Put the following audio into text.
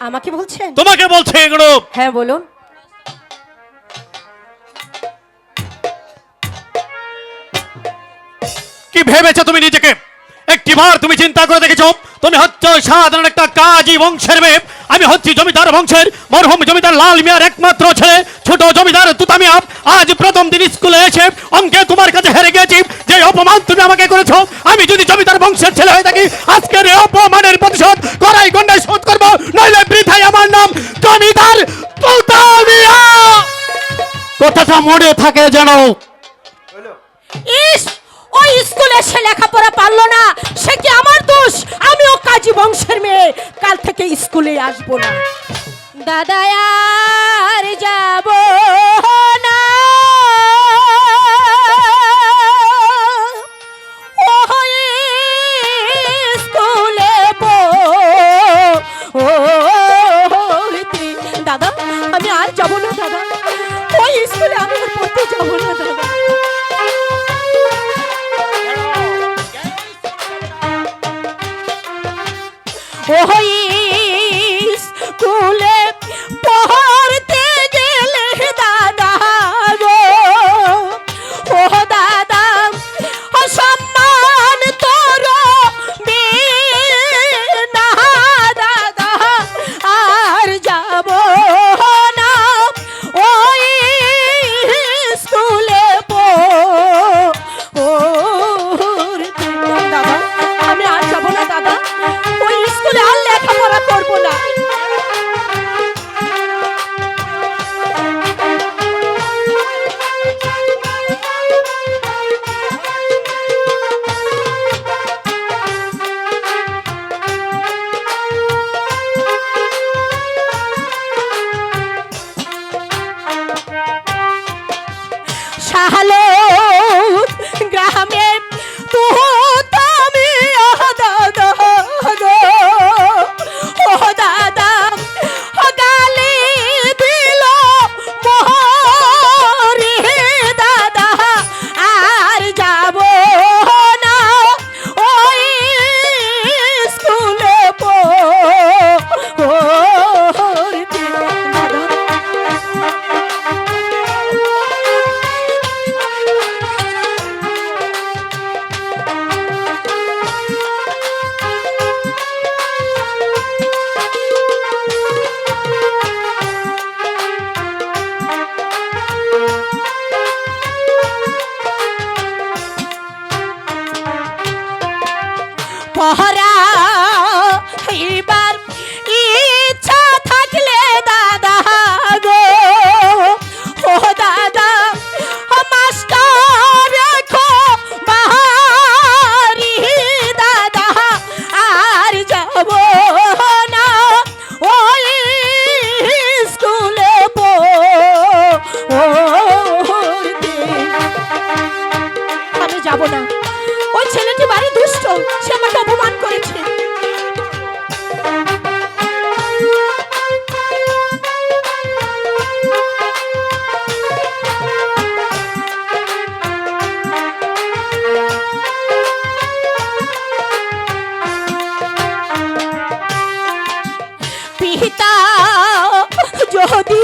আমাকে বলছেন? তোমাকে বলছে এগুলো। হ্যাঁ বলুন। কি ভেবেছো তুমি নিজেকে? একটিবার তুমি চিন্তা করে দেখেছো? তুমি হচ্ছ সাধারণ একটা কাজী বংশের মেয়ে, আমি হচ্ছি জমিদার বংশের মরহুম জমিদার লাল মিয়ার একমাত্র ছেলে ছোট জমিদার তুতা মিয়া। আজ প্রথম দিন স্কুলে এসে অঙ্কে তোমার কাছে হেরে গেছি। যে অপমান তুমি আমাকে করেছো, আমি যদি জমিদার বংশের ছেলে হয়ে থাকি আজকের এই অপমানের প্রতিশোধ কড়াই গন্ডায় শোধ করবো, নইলে বৃথাই আমার নাম জমিদার তুতা মিয়া। কথাটা মনে থাকে যেন। ইস, ওই স্কুলে সে লেখাপড়া পারলো না, সে কি আমার দোষ? আমিও কাজী বংশের মেয়ে, কাল থেকে স্কুলে আসবো না। দাদা আর যাব না, ওই স্কুলে পড়তে। দাদা আমি আর যাব না দাদা, ওই স্কুলে আমি আর পড়তে যাব না দাদা। ওই স্কুলে পড়তে গেলে দাদা গো, ও দাদা অসম্মান তোর না দাদা, আর যাব না ওই স্কুলে পড়তে। দাদা আমি আর যাব না দাদা, ওই স্কুলে আর লেখাপড়া করবো না। শাহালো গ্রামে তুমি দাদা গো, ও দাদা গালি দিল মোরে দাদা, আর যাব না ওই স্কুলে পড়তে। দাদা পহরা এবার ইচ্ছা থাকলে দাদা গো, ও দাদা মাস্টার রেখো বাহারি দাদা, আর যাব না ওই স্কুলে পড়তে। আমি যাব না, ওই ছেলেটি বাড়ি দুষ্ট, সে আমাকে অপমান করেছে। পিতা যদি